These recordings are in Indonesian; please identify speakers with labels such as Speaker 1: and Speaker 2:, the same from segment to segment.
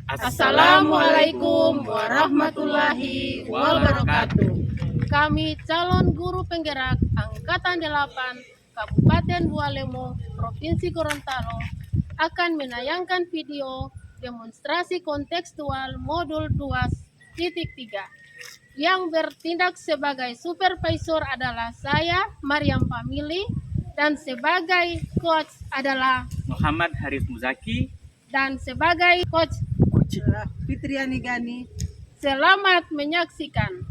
Speaker 1: Assalamualaikum warahmatullahi wabarakatuh. Kami calon guru penggerak Angkatan 8 Kabupaten Bualemo, Provinsi Gorontalo akan menayangkan video demonstrasi kontekstual modul 2.3. Yang bertindak sebagai supervisor adalah saya, Mariam Famili, dan sebagai coach adalah
Speaker 2: Muhammad Haris Muzaki
Speaker 1: dan sebagai coach
Speaker 3: Fitriani Gani.
Speaker 1: Selamat menyaksikan.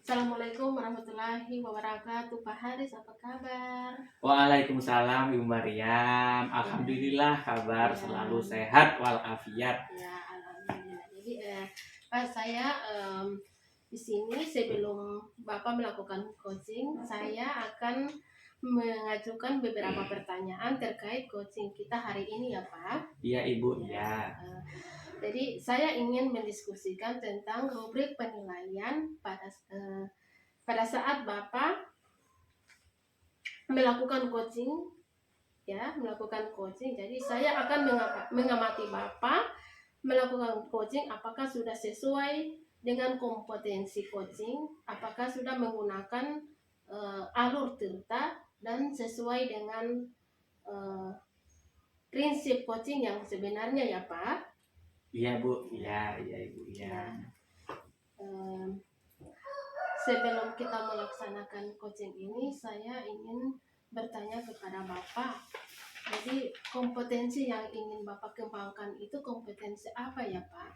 Speaker 1: Assalamualaikum warahmatullahi wabarakatuh. Pak Haris, apa kabar?
Speaker 2: Waalaikumsalam Ibu Mariam. Alhamdulillah kabar selalu sehat walafiat.
Speaker 1: Ya, alhamdulillah. Jadi Pak, saya di sini sebelum Bapak melakukan coaching, saya akan mengajukan beberapa pertanyaan terkait coaching kita hari ini ya Pak.
Speaker 2: Iya Ibu, ya.
Speaker 1: Jadi saya ingin mendiskusikan tentang rubrik penilaian pada saat Bapak melakukan coaching, ya, melakukan coaching. Jadi saya akan mengamati Bapak melakukan coaching apakah sudah sesuai dengan kompetensi coaching, apakah sudah menggunakan alur cerita dan sesuai dengan prinsip coaching yang sebenarnya ya Pak.
Speaker 2: Iya Bu, iya Ibu, ya.
Speaker 1: Sebelum kita melaksanakan coaching ini, saya ingin bertanya kepada Bapak. Jadi kompetensi yang ingin Bapak kembangkan itu kompetensi apa ya Pak?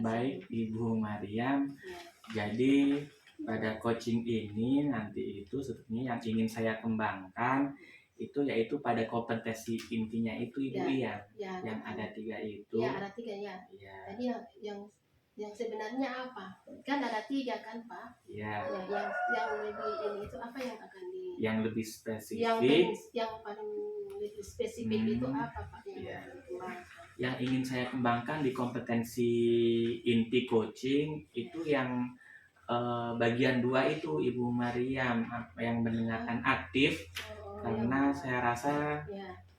Speaker 2: Baik Ibu Mariam.
Speaker 1: Ya.
Speaker 2: Jadi pada coaching ini nanti itu sebetulnya yang ingin saya kembangkan itu yaitu pada kompetensi intinya itu Ibu
Speaker 1: Ya.
Speaker 2: Yang ada 3 itu.
Speaker 1: Ya, ada 3 ya. Jadi yang sebenarnya apa? Kan ada 3 kan Pak?
Speaker 2: Ya.
Speaker 1: Yang lebih ini itu apa yang akan
Speaker 2: yang lebih spesifik?
Speaker 1: Yang paling lebih spesifik itu apa Pak?
Speaker 2: Yang ingin saya kembangkan di kompetensi inti coaching itu yang bagian 2 itu Ibu Mariam, yang mendengarkan aktif. Karena saya rasa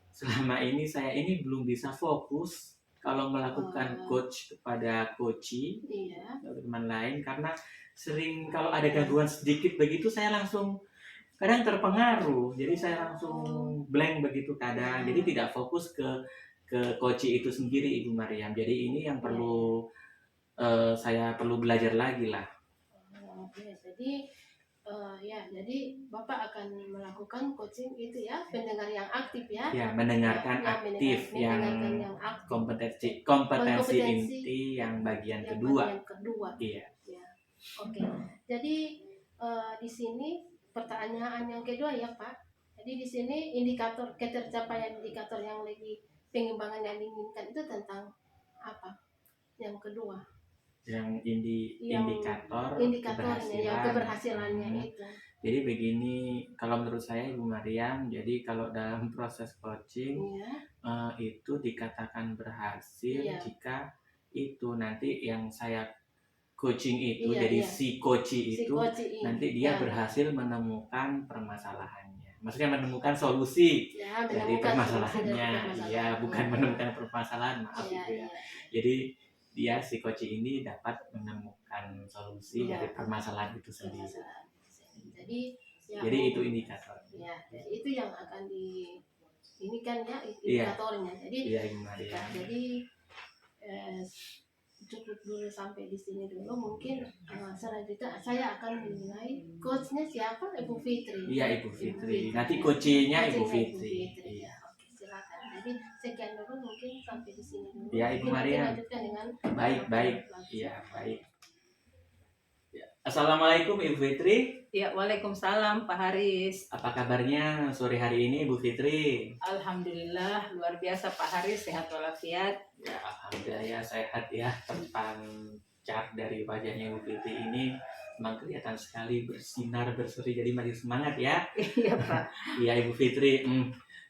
Speaker 2: selama ini saya ini belum bisa fokus kalau melakukan coach kepada coachee atau teman lain, karena sering kalau ada gangguan sedikit begitu saya langsung kadang terpengaruh, jadi saya langsung blank begitu kadang, jadi tidak fokus ke coachee itu sendiri Ibu Mariam. Jadi ini yang perlu saya perlu belajar lagi lah.
Speaker 1: Jadi Bapak akan melakukan coaching itu ya, pendengar yang aktif ya.
Speaker 2: Ya, mendengarkan aktif yang kompetensi inti yang bagian kedua. Iya.
Speaker 1: Oke. Jadi di sini pertanyaan yang kedua ya Pak. Jadi di sini indikator ketercapaian indikator yang lagi pengembangan yang diinginkan itu tentang apa? Yang kedua.
Speaker 2: Yang indikatornya
Speaker 1: keberhasilannya itu.
Speaker 2: Jadi begini, kalau menurut saya Ibu Mariam, jadi kalau dalam proses coaching itu dikatakan berhasil jika itu nanti yang saya coaching itu si coachee itu nanti dia berhasil menemukan permasalahannya. Maksudnya menemukan solusi dari permasalahannya. Ya, bukan menemukan permasalahan, maaf gitu ya. Jadi dia si coachee ini dapat menemukan solusi dari permasalahan itu sendiri. Jadi itu indikator.
Speaker 1: Ya, jadi itu yang akan ini kan ya indikatornya. Jadi jadi cukup dulu sampai di sini dulu. Mungkin selanjutnya saya akan menilai coachnya siapa, Ibu Fitri.
Speaker 2: Iya, Ibu Fitri. Nanti coachnya Ibu Fitri.
Speaker 1: Iya. Oke, silakan. Jadi sekian dulu mungkin sampai di sini dulu.
Speaker 2: Iya, Ibu Maria.
Speaker 1: Lanjutkan dengan
Speaker 2: baik. Iya, baik. Ya. Assalamualaikum Ibu Fitri.
Speaker 3: Ya, waalaikumsalam Pak Haris. Apa
Speaker 2: kabarnya sore hari ini Ibu Fitri?
Speaker 3: Alhamdulillah luar biasa Pak Haris, sehat walafiat.
Speaker 2: Ya, alhamdulillah ya sehat ya. Terpancar dari wajahnya Ibu Fitri ini memang kelihatan sekali bersinar berseri, jadi makin semangat ya.
Speaker 3: Iya Pak.
Speaker 2: Iya Ibu Fitri.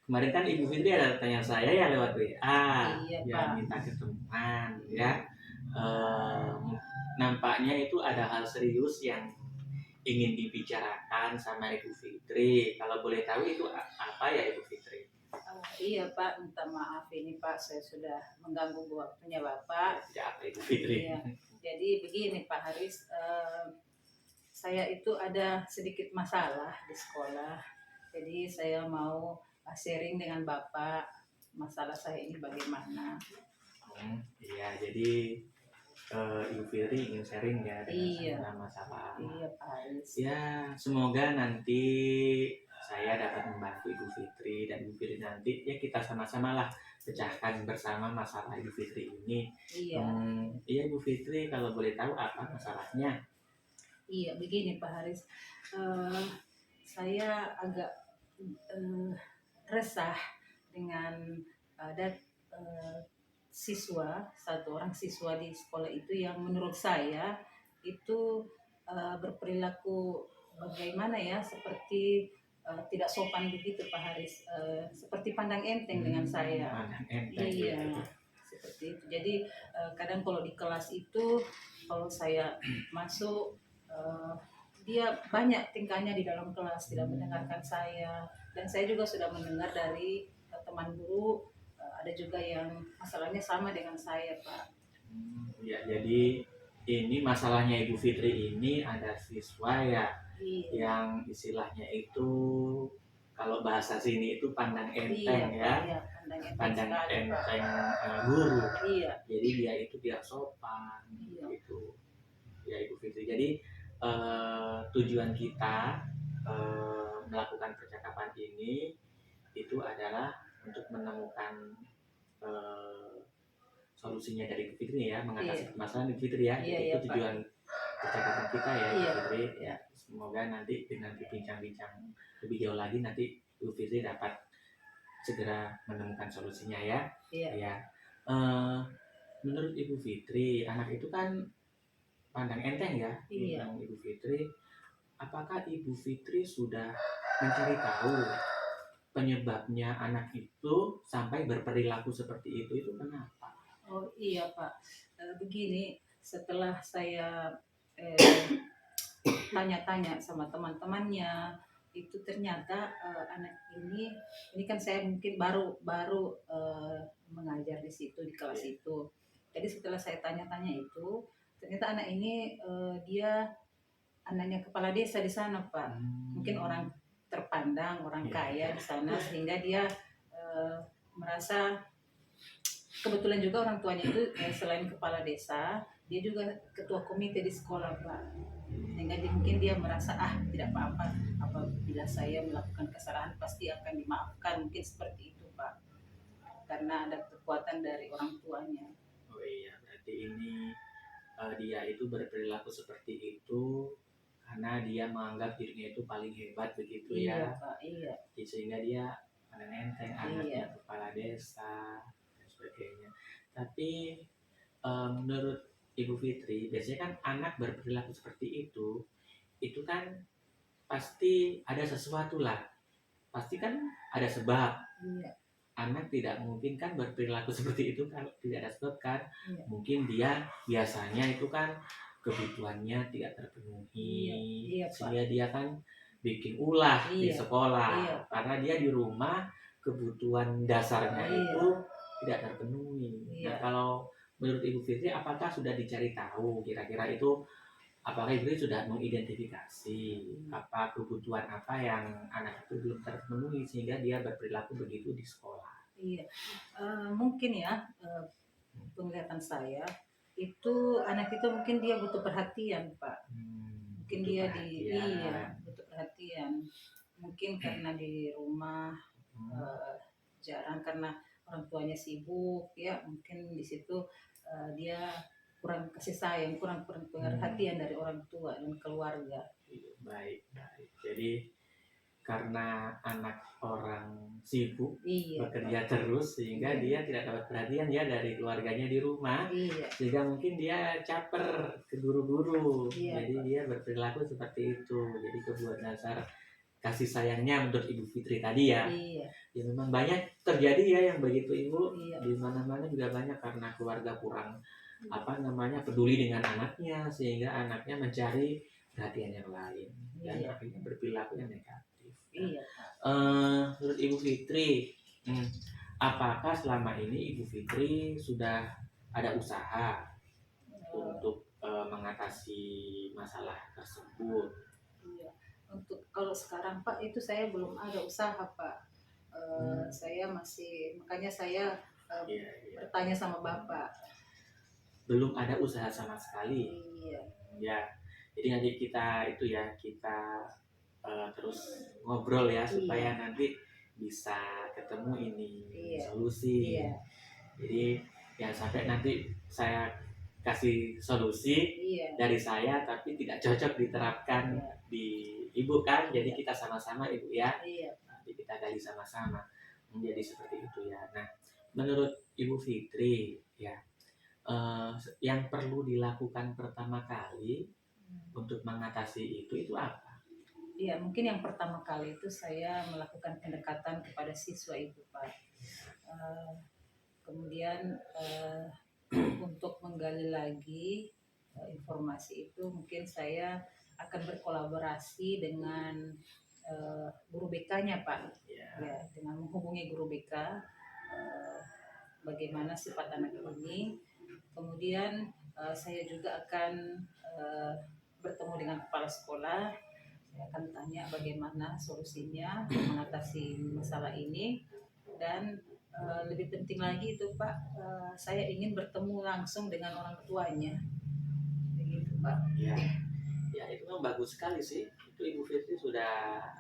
Speaker 2: Kemarin kan Ibu Fitri ada tanya saya ya lewat WA.
Speaker 3: Iya,
Speaker 2: ya
Speaker 3: Pak.
Speaker 2: Minta ketemuan ya. Nampaknya itu ada hal serius yang ingin dibicarakan sama Ibu Fitri. Kalau boleh tahu itu apa ya Ibu Fitri?
Speaker 3: Iya Pak, minta maaf ini Pak, saya sudah mengganggu waktunya Bapak.
Speaker 2: Tidak apa Ibu Fitri.
Speaker 3: Iya. Jadi begini Pak Haris, saya itu ada sedikit masalah di sekolah. Jadi saya mau sharing dengan Bapak masalah saya ini bagaimana.
Speaker 2: Iya, jadi Ibu Fitri ingin sharing ya
Speaker 3: Iya.
Speaker 2: dengan masalah.
Speaker 3: Iya Pak Haris.
Speaker 2: Ya, semoga nanti saya dapat membantu Ibu Fitri dan Ibu Fitri nanti ya kita sama-sama lah pecahkan bersama masalah Ibu Fitri ini.
Speaker 3: Iya.
Speaker 2: Iya Ibu Fitri, kalau boleh tahu apa masalahnya?
Speaker 3: Iya, begini Pak Haris. Saya agak resah dengan ada satu orang siswa di sekolah itu yang menurut saya itu berperilaku bagaimana ya, seperti tidak sopan begitu Pak Haris, seperti pandang enteng dengan saya.
Speaker 2: Pandang enteng.
Speaker 3: Iya,
Speaker 2: gitu.
Speaker 3: seperti itu. Jadi kadang kalau di kelas itu, kalau saya masuk, dia banyak tingkahnya di dalam kelas, tidak mendengarkan saya. Dan saya juga sudah mendengar dari teman guru, ada juga yang masalahnya sama dengan saya Pak.
Speaker 2: Ya, jadi ini masalahnya Ibu Fitri ini ada siswa ya
Speaker 3: Iya.
Speaker 2: yang istilahnya itu kalau bahasa sini itu pandang enteng
Speaker 3: Iya,
Speaker 2: ya.
Speaker 3: Iya,
Speaker 2: Pandang
Speaker 3: sekali, Pak.
Speaker 2: enteng guru.
Speaker 3: Iya.
Speaker 2: Jadi dia itu tidak sopan
Speaker 3: Iya.
Speaker 2: gitu. Ya Ibu Fitri. Jadi tujuan kita melakukan percakapan ini itu adalah untuk menemukan solusinya dari Ibu Fitri ya, mengatasi permasalahan Ibu Fitri ya.
Speaker 3: Iya,
Speaker 2: Itu
Speaker 3: iya,
Speaker 2: tujuan percakapan kita ya Ibu
Speaker 3: Iya.
Speaker 2: Fitri ya. Semoga nanti dengan bincang-bincang lebih jauh lagi nanti Ibu Fitri dapat segera menemukan solusinya ya.
Speaker 3: Iya.
Speaker 2: Ya. Menurut Ibu Fitri, anak itu kan pandang enteng ya.
Speaker 3: Iya.
Speaker 2: Ibu Fitri, apakah Ibu Fitri sudah mencari tahu penyebabnya anak itu sampai berperilaku seperti itu kenapa?
Speaker 3: Oh iya Pak, begini, setelah saya tanya-tanya sama teman-temannya, itu ternyata anak ini kan saya mungkin baru mengajar di situ, di kelas itu. Jadi setelah saya tanya-tanya itu, ternyata anak ini dia anaknya kepala desa di sana Pak. Mungkin orang terpandang, orang kaya di sana, sehingga dia merasa, kebetulan juga orang tuanya itu selain kepala desa, dia juga ketua komite di sekolah Pak. Sehingga mungkin dia merasa tidak apa-apa, apabila saya melakukan kesalahan pasti akan dimaafkan, mungkin seperti itu Pak, karena ada kekuatan dari orang tuanya.
Speaker 2: Oh iya, berarti ini dia itu berperilaku seperti itu karena dia menganggap dirinya itu paling hebat begitu
Speaker 3: Iya,
Speaker 2: ya.
Speaker 3: Pak, iya.
Speaker 2: Sehingga dia menenteng anaknya kepala desa dan sebagainya. Tapi menurut Ibu Fitri, biasanya kan anak berperilaku seperti itu kan pasti ada sesuatu lah. Pasti kan ada sebab.
Speaker 3: Iya.
Speaker 2: Anak tidak mungkin kan berperilaku seperti itu kalau tidak ada sebab kan.
Speaker 3: Iya.
Speaker 2: Mungkin dia biasanya itu kan kebutuhannya tidak terpenuhi.
Speaker 3: Iya,
Speaker 2: sehingga dia kan bikin ulah di sekolah.
Speaker 3: Iya.
Speaker 2: Karena dia di rumah kebutuhan dasarnya itu tidak terpenuhi.
Speaker 3: Iya.
Speaker 2: Nah, kalau menurut Ibu Fitri, apakah sudah dicari tahu kira-kira itu, apakah Ibu Fitri sudah mengidentifikasi apa kebutuhan apa yang anak itu belum terpenuhi sehingga dia berperilaku begitu di sekolah?
Speaker 3: Iya, mungkin ya, penglihatan saya itu anak itu mungkin dia butuh perhatian Pak. Mungkin dia butuh perhatian. Mungkin karena di rumah jarang, karena orang tuanya sibuk ya, mungkin di situ dia kurang kasih sayang, kurang perhatian dari orang tua dan keluarga.
Speaker 2: Baik. Jadi karena anak orang sibuk bekerja terus sehingga dia tidak dapat perhatian ya dari keluarganya di rumah. Sehingga mungkin dia caper ke guru-guru. Jadi dia berperilaku seperti itu. Jadi kebutuhan dasar kasih sayangnya menurut Ibu Fitri tadi ya. Ya memang banyak terjadi ya yang begitu Ibu. Di mana-mana juga banyak karena keluarga kurang peduli dengan anaknya, sehingga anaknya mencari perhatian yang lain dan akhirnya berperilaku yang negatif. Menurut Ibu Fitri, Hmm. Apakah selama ini Ibu Fitri sudah ada usaha untuk mengatasi masalah tersebut?
Speaker 3: Iya. Untuk kalau sekarang Pak itu saya belum ada usaha Pak. Saya masih, makanya saya
Speaker 2: Iya, iya.
Speaker 3: bertanya sama Bapak.
Speaker 2: Belum ada usaha sama sekali.
Speaker 3: Iya.
Speaker 2: Ya, jadi nanti kita terus ngobrol ya supaya nanti bisa ketemu ini solusi.
Speaker 3: Iya.
Speaker 2: Jadi jangan sampai nanti saya kasih solusi dari saya tapi tidak cocok diterapkan di Ibu kan. Jadi kita sama-sama Ibu ya. Nanti kita gali sama-sama. Menjadi seperti itu ya. Nah, menurut Ibu Fitri ya, yang perlu dilakukan pertama kali untuk mengatasi itu apa?
Speaker 3: Iya, mungkin yang pertama kali itu saya melakukan pendekatan kepada siswa itu Pak. Kemudian untuk menggali lagi informasi itu mungkin saya akan berkolaborasi dengan guru BK-nya Pak. Ya, dengan menghubungi guru BK bagaimana sifat anak ini. Kemudian saya juga akan bertemu dengan kepala sekolah. Saya akan tanya bagaimana solusinya mengatasi masalah ini, dan lebih penting lagi itu Pak, saya ingin bertemu langsung dengan orang tuanya, begitu Pak.
Speaker 2: Ya, ya itu memang bagus sekali sih. Itu Ibu Fitri sudah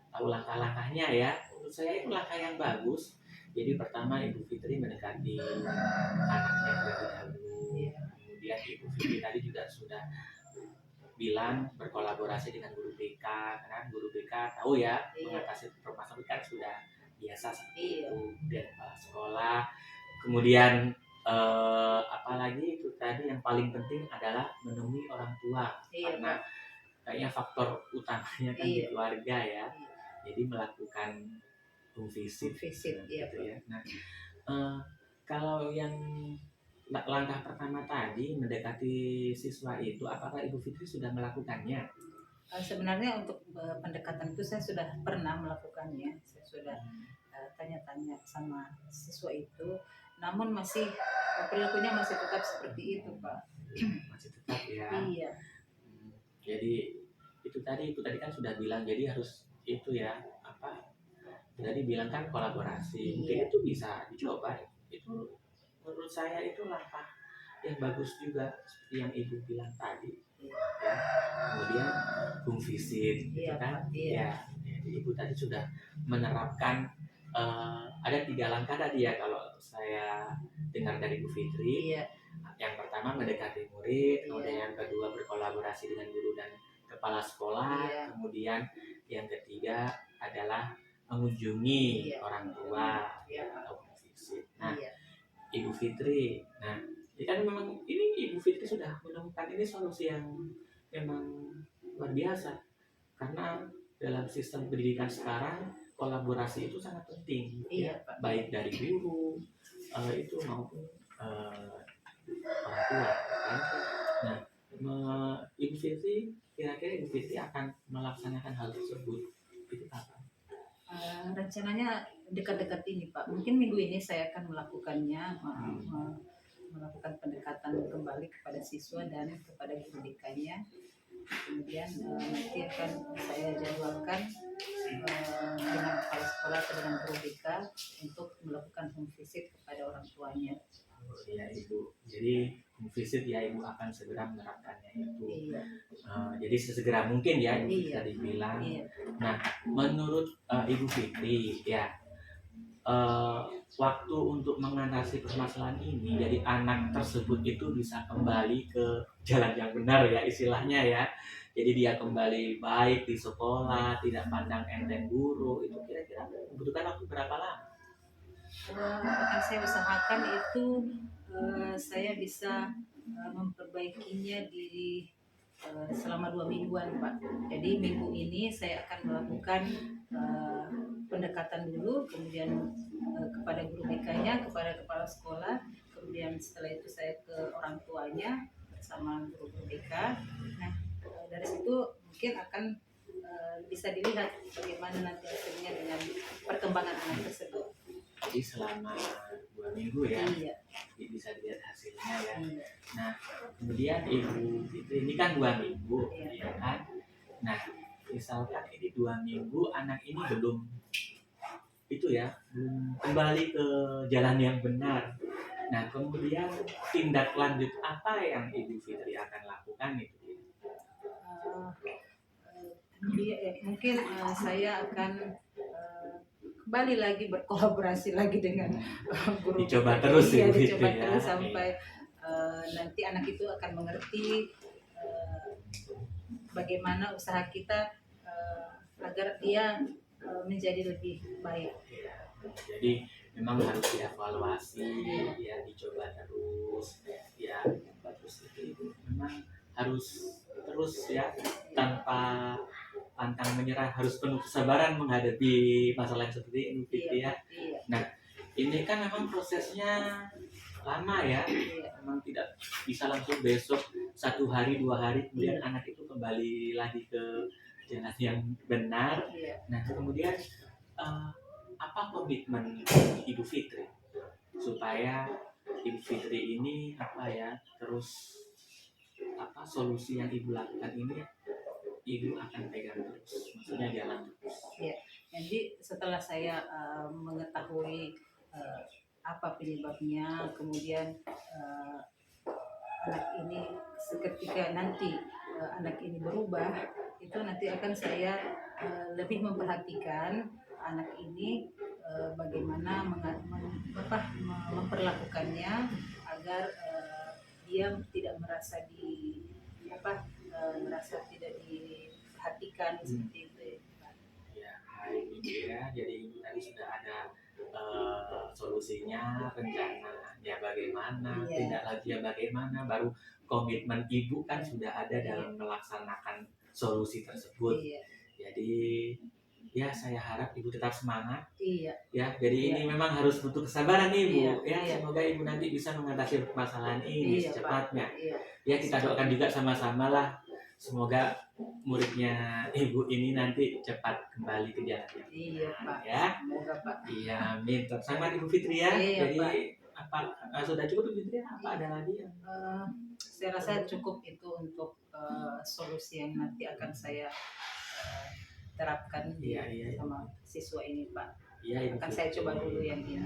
Speaker 2: tahu langkah-langkahnya ya. Menurut saya itu langkah yang bagus. Jadi pertama Ibu Fitri mendekati anaknya terlebih dahulu. Kemudian Ibu Fitri tadi juga sudah bilang berkolaborasi dengan guru BK, karena guru BK tahu ya mengatasi permasalahan kan sudah biasa seperti itu. Kemudian kepala sekolah, kemudian apalagi itu tadi yang paling penting adalah menemui orang tua, karena kayaknya faktor utamanya kan di keluarga ya. Jadi melakukan home visit gitu ya. Nah, kalau yang langkah pertama tadi mendekati siswa itu, apakah Ibu Fitri sudah melakukannya?
Speaker 3: Sebenarnya untuk pendekatan itu saya sudah pernah melakukannya. Saya sudah tanya-tanya sama siswa itu, namun masih perilakunya masih tetap seperti itu Pak.
Speaker 2: Masih tetap ya.
Speaker 3: Iya.
Speaker 2: Jadi itu tadi kan sudah bilang, jadi harus itu ya, apa tadi bilang kan kolaborasi. Mungkin itu bisa dicoba. Itu menurut saya itu langkah yang bagus juga seperti yang Ibu bilang tadi ya. Kemudian home visit gitu kan ya. Jadi Ibu tadi sudah menerapkan ada 3 langkah tadi ya kalau saya dengar dari Bu Fitri. Yang pertama mendekati murid, kemudian yang kedua berkolaborasi dengan guru dan kepala sekolah, kemudian yang ketiga adalah mengunjungi orang tua atau visit. Nah, Ibu Fitri, nah ini kan memang ini Ibu Fitri sudah menemukan ini solusi yang memang luar biasa, karena dalam sistem pendidikan sekarang kolaborasi itu sangat penting ya, baik dari guru itu maupun orang tua kan. Nah, Ibu Fitri kira-kira Ibu Fitri akan melaksanakan hal tersebut itu kapan?
Speaker 3: Rencananya dekat-dekat ini Pak, mungkin minggu ini saya akan melakukannya, melakukan pendekatan kembali kepada siswa dan kepada guru BK-nya. Kemudian nanti akan saya jadwalkan dengan kepala sekolah atau dengan guru BK untuk melakukan home visit kepada orang tuanya.
Speaker 2: Ya Ibu, jadi home visit ya Ibu akan segera menerapkannya itu. Jadi sesegera mungkin ya Ibu tadi bilang. Nah, menurut Ibu Fitri ya, waktu untuk mengatasi permasalahan ini, jadi anak tersebut itu bisa kembali ke jalan yang benar ya istilahnya ya. Jadi dia kembali baik di sekolah, tidak pandang enteng guru, itu kira-kira membutuhkan waktu berapa lama?
Speaker 3: Akan saya usahakan itu saya bisa memperbaikinya di selama 2 mingguan Pak. Jadi minggu ini saya akan melakukan pendekatan dulu, kemudian kepada guru BK-nya, kepada kepala sekolah, kemudian setelah itu saya ke orang tuanya bersama guru BK. Nah, dari situ mungkin akan bisa dilihat bagaimana nanti hasilnya dengan perkembangan anak tersebut.
Speaker 2: Jadi selama 2 minggu ya,
Speaker 3: Iya,
Speaker 2: bisa dilihat hasilnya ya.
Speaker 3: iya,
Speaker 2: Nah, kemudian Ibu Fitri ini kan 2 minggu,
Speaker 3: Iya.
Speaker 2: ya kan? Nah, misalkan ini 2 minggu anak ini belum itu ya, belum kembali ke jalan yang benar. Nah, kemudian tindak lanjut apa yang Ibu Fitri akan lakukan itu?
Speaker 3: Eh, mungkin saya akan kembali lagi berkolaborasi lagi dengan guru.
Speaker 2: Dicoba terus
Speaker 3: Iya,
Speaker 2: Ibu Fitri
Speaker 3: dicoba
Speaker 2: ya.
Speaker 3: terus sampai nanti anak itu akan mengerti bagaimana usaha kita agar dia menjadi lebih baik.
Speaker 2: Ya, jadi memang harus dievaluasi, ya dicoba terus, ya terus itu memang harus terus ya tanpa pantang menyerah, harus penuh kesabaran menghadapi masalah yang seperti ini Fitri ya.
Speaker 3: Iya,
Speaker 2: Nah, ini kan memang prosesnya lama ya,
Speaker 3: iya,
Speaker 2: memang tidak bisa langsung besok 1 hari 2 hari kemudian anak itu kembali lagi ke jalan yang benar.
Speaker 3: iya.
Speaker 2: Nah, kemudian apa komitmen Ibu Fitri supaya Ibu Fitri ini apa ya, terus apa solusi yang Ibu lakukan ini Ibu akan pegang terus, maksudnya jalan terus.
Speaker 3: Jadi setelah saya mengetahui apa penyebabnya, kemudian anak ini seketika nanti anak ini berubah, itu nanti akan saya lebih memperhatikan anak ini bagaimana memperlakukannya agar dia tidak merasa merasa tidak diperhatikan seperti itu.
Speaker 2: Ya, baik Ibu ya. Jadi Ibu tadi sudah ada solusinya, rencananya bagaimana,
Speaker 3: Iya.
Speaker 2: tindak lanjutnya bagaimana, baru komitmen Ibu kan sudah ada dalam melaksanakan solusi tersebut.
Speaker 3: Iya,
Speaker 2: Jadi ya saya harap Ibu tetap semangat
Speaker 3: iya,
Speaker 2: ya. Jadi ini memang harus butuh kesabaran Ibu
Speaker 3: Iya,
Speaker 2: ya.
Speaker 3: iya.
Speaker 2: Semoga Ibu nanti bisa mengatasi permasalahan ini
Speaker 3: iya, Pak.
Speaker 2: secepatnya.
Speaker 3: Iya,
Speaker 2: Ya kita doakan juga sama-sama lah. Semoga muridnya Ibu ini nanti cepat kembali ke jalan yang
Speaker 3: iya, Pak.
Speaker 2: ya.
Speaker 3: Semoga, Pak.
Speaker 2: Iya, amin. Sama Ibu Fitri ya.
Speaker 3: Iya,
Speaker 2: Jadi
Speaker 3: Pak.
Speaker 2: sudah cukup Ibu Fitri? Apa ada lagi ya?
Speaker 3: Saya rasa cukup itu untuk solusi yang nanti akan saya terapkan
Speaker 2: Iya.
Speaker 3: sama siswa ini, Pak.
Speaker 2: Iya, Ibu
Speaker 3: Akan
Speaker 2: Fitri.
Speaker 3: saya coba dulu yang ini.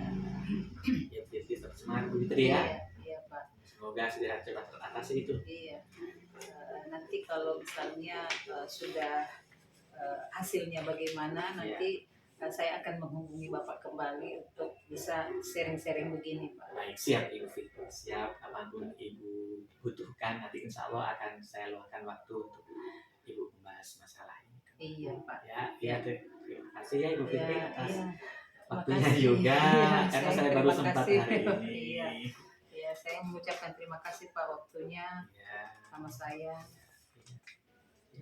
Speaker 2: Ya, Fitri tetap semangat Ibu Fitri ya.
Speaker 3: Iya, Pak.
Speaker 2: Semoga segera cepat teratasi itu.
Speaker 3: Iya. Nanti kalau misalnya sudah hasilnya bagaimana, nanti saya akan menghubungi Bapak kembali untuk bisa sharing-sharing begini, Pak.
Speaker 2: Baik, siap Ibu Fitri. Siap, apapun Ibu butuhkan, nanti insya Allah akan saya luangkan waktu untuk Ibu membahas masalah ini.
Speaker 3: Iya, Pak.
Speaker 2: Ya, terima kasih ya Ibu Fitri atas
Speaker 3: Iya.
Speaker 2: waktunya
Speaker 3: Terima kasih.
Speaker 2: juga,
Speaker 3: Iya,
Speaker 2: karena
Speaker 3: saya
Speaker 2: saya baru
Speaker 3: terima
Speaker 2: sempat
Speaker 3: kasih.
Speaker 2: hari ini.
Speaker 3: Iya, saya mengucapkan terima kasih Pak waktunya
Speaker 2: Ya,
Speaker 3: sama saya.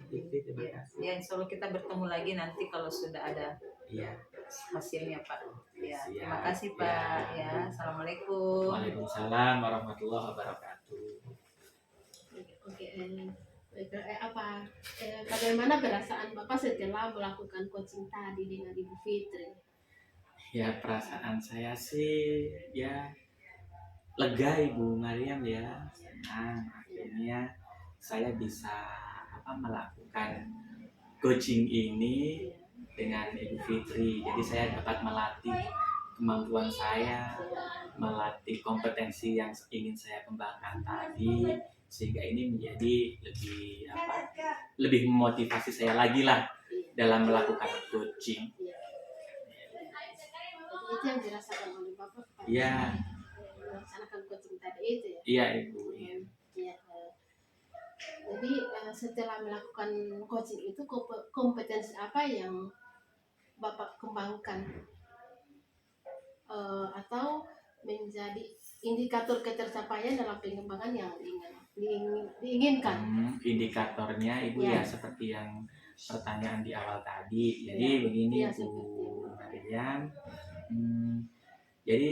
Speaker 2: Fitri, terima kasih.
Speaker 3: Ya, insya Allah kita bertemu lagi nanti kalau sudah ada
Speaker 2: Iya.
Speaker 3: hasilnya, Pak. Ya,
Speaker 2: Siap.
Speaker 3: terima kasih Pak. Ya, assalamualaikum.
Speaker 2: Waalaikumsalam warahmatullahi wabarakatuh.
Speaker 1: Oke, bagaimana perasaan Bapak setelah melakukan coaching tadi dengan Ibu Fitri?
Speaker 2: Ya, perasaan saya sih ya lega Ibu Mariam ya. Senang akhirnya saya bisa melakukan coaching ini dengan Ibu Fitri. Jadi saya dapat melatih kemampuan saya, melatih kompetensi yang ingin saya kembangkan tadi, sehingga ini menjadi lebih memotivasi saya lagi lah dalam melakukan coaching.
Speaker 1: Jadi itu yang dirasakan oleh Bapak pada
Speaker 2: Iya.
Speaker 1: melaksanakan coaching tadi itu ya?
Speaker 2: Iya Ibu.
Speaker 1: Iya. Jadi setelah melakukan coaching itu kompetensi apa yang Bapak kembangkan atau menjadi indikator ketercapaian dalam pengembangan yang diinginkan?
Speaker 2: Indikatornya Ibu ya seperti yang pertanyaan di awal tadi. Jadi begini Bu Mariam. Jadi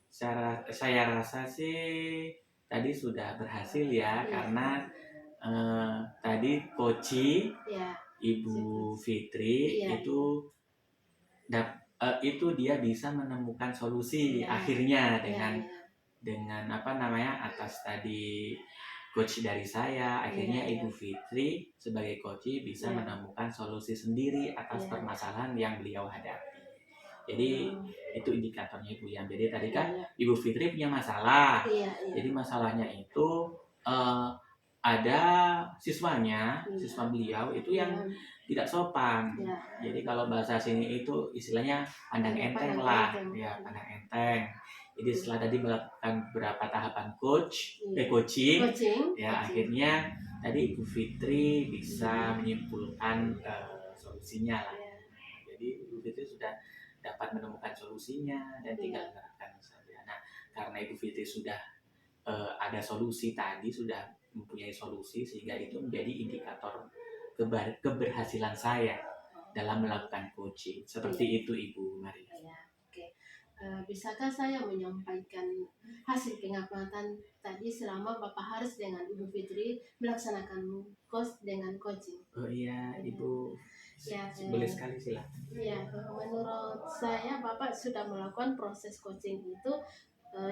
Speaker 2: saya rasa sih tadi sudah berhasil ya, karena tadi coaching Ibu Fitri
Speaker 1: Iya.
Speaker 2: itu dia bisa menemukan solusi
Speaker 1: Iya.
Speaker 2: akhirnya
Speaker 1: Iya,
Speaker 2: dengan atas tadi coach dari saya, akhirnya
Speaker 1: Iya, iya.
Speaker 2: Ibu Fitri sebagai coach bisa
Speaker 1: Iya.
Speaker 2: menemukan solusi sendiri atas
Speaker 1: Iya.
Speaker 2: permasalahan yang beliau hadapi. Jadi itu indikatornya Ibu Yam. Jadi tadi kan
Speaker 1: Iya,
Speaker 2: Ibu Fitri punya masalah.
Speaker 1: iya.
Speaker 2: Jadi masalahnya itu ada siswanya,
Speaker 1: Iya.
Speaker 2: siswa beliau itu yang
Speaker 1: Iya.
Speaker 2: tidak sopan.
Speaker 1: Iya.
Speaker 2: Jadi kalau bahasa sini itu istilahnya pandang
Speaker 1: Iya,
Speaker 2: enteng
Speaker 1: pandang
Speaker 2: lah,
Speaker 1: enteng.
Speaker 2: ya pandang enteng. Jadi setelah tadi melakukan beberapa tahapan
Speaker 1: Iya.
Speaker 2: coaching,
Speaker 1: Coaching.
Speaker 2: ya akhirnya tadi Ibu Fitri bisa menyimpulkan solusinya lah.
Speaker 1: Iya.
Speaker 2: Jadi Ibu Fitri sudah dapat menemukan solusinya dan tinggal
Speaker 1: Iya.
Speaker 2: menerapkan saja. Nah, karena Ibu Fitri sudah ada solusi tadi, sudah mempunyai solusi sehingga itu menjadi indikator keberhasilan saya dalam melakukan coaching. Seperti itu Ibu Maria.
Speaker 1: Ya, oke. Bisakah saya menyampaikan hasil pengamatan tadi selama Bapak Haris dengan Ibu Fitri melaksanakan course dengan coaching?
Speaker 2: Oh iya, Ibu.
Speaker 1: Ya,
Speaker 2: Boleh sekali silakan.
Speaker 1: Ya, menurut saya Bapak sudah melakukan proses coaching itu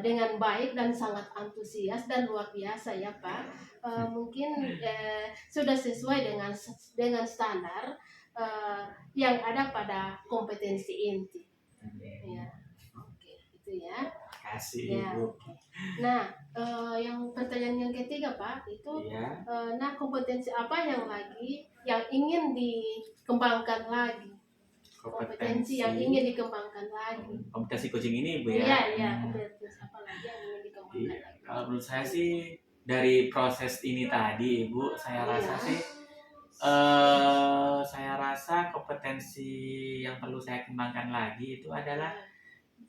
Speaker 1: dengan baik dan sangat antusias dan luar biasa ya Pak. Mungkin sudah sesuai dengan standar yang ada pada kompetensi inti. Ya, oke, itu ya.
Speaker 2: Kasih
Speaker 1: Ya.
Speaker 2: Ibu.
Speaker 1: Nah, yang pertanyaan yang ketiga Pak itu,
Speaker 2: Iya.
Speaker 1: nah kompetensi apa yang ingin dikembangkan lagi? Kompetensi yang ingin dikembangkan lagi.
Speaker 2: Kompetensi coaching ini Bu ya.
Speaker 1: Iya, kompetensi apa lagi yang ingin dikembangkan
Speaker 2: Iya.
Speaker 1: lagi?
Speaker 2: Kalau menurut saya sih dari proses ini tadi Ibu, saya rasa sih saya rasa kompetensi yang perlu saya kembangkan lagi itu adalah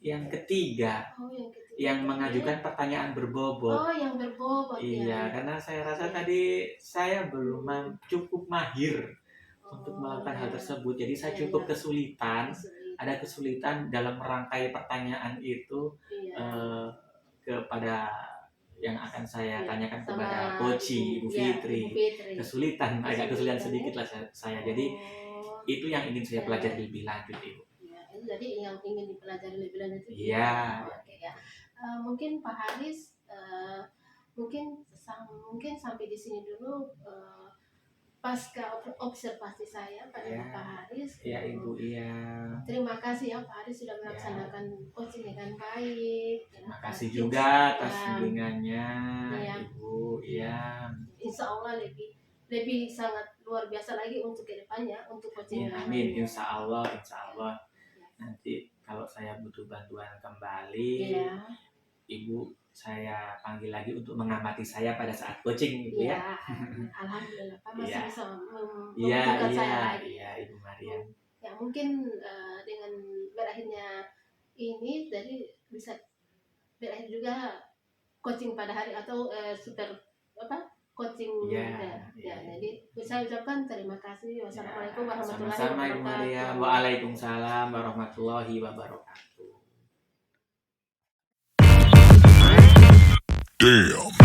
Speaker 2: yang ketiga,
Speaker 1: Oh, yang ketiga.
Speaker 2: yang mengajukan pertanyaan berbobot.
Speaker 1: Oh, yang berbobot.
Speaker 2: Iya, karena saya rasa tadi saya belum cukup mahir untuk melakukan hal tersebut. Jadi saya cukup kesulitan, ada kesulitan dalam merangkai pertanyaan itu kepada yang akan saya tanyakan kepada coach Ibu Fitri. Kesulitan, agak kesulitan sedikit lah saya. Jadi itu yang ingin saya pelajari lebih lanjut Ibu.
Speaker 1: Jadi yang ingin dipelajari lebih lanjut itu.
Speaker 2: Iya.
Speaker 1: Oke ya. Mungkin Pak Haris mungkin sampai di sini dulu pasca observasi saya pada Pak Haris.
Speaker 2: Iya Ibu, iya.
Speaker 1: Terima kasih ya Pak Haris sudah melaksanakan coaching dengan baik.
Speaker 2: Terima kasih juga atas bimbingannya Ibu. Iya.
Speaker 1: Insya Allah lebih sangat luar biasa lagi untuk kedepannya untuk coaching.
Speaker 2: Amin. Insya Allah. Nanti kalau saya butuh bantuan kembali, Ibu saya panggil lagi untuk mengamati saya pada saat coaching Ibu ya.
Speaker 1: Alhamdulillah Pak masih bisa
Speaker 2: membutuhkan
Speaker 1: saya lagi.
Speaker 2: Iya Ibu Mariam.
Speaker 1: Ya mungkin dengan berakhirnya ini jadi bisa berakhir juga coaching pada hari atau coaching. Jadi saya ucapkan terima kasih. Wassalamualaikum warahmatullahi wabarakatuh.
Speaker 2: Sama-sama Ibu Mariam. Waalaikumsalam warahmatullahi wabarakatuh.
Speaker 4: Damn.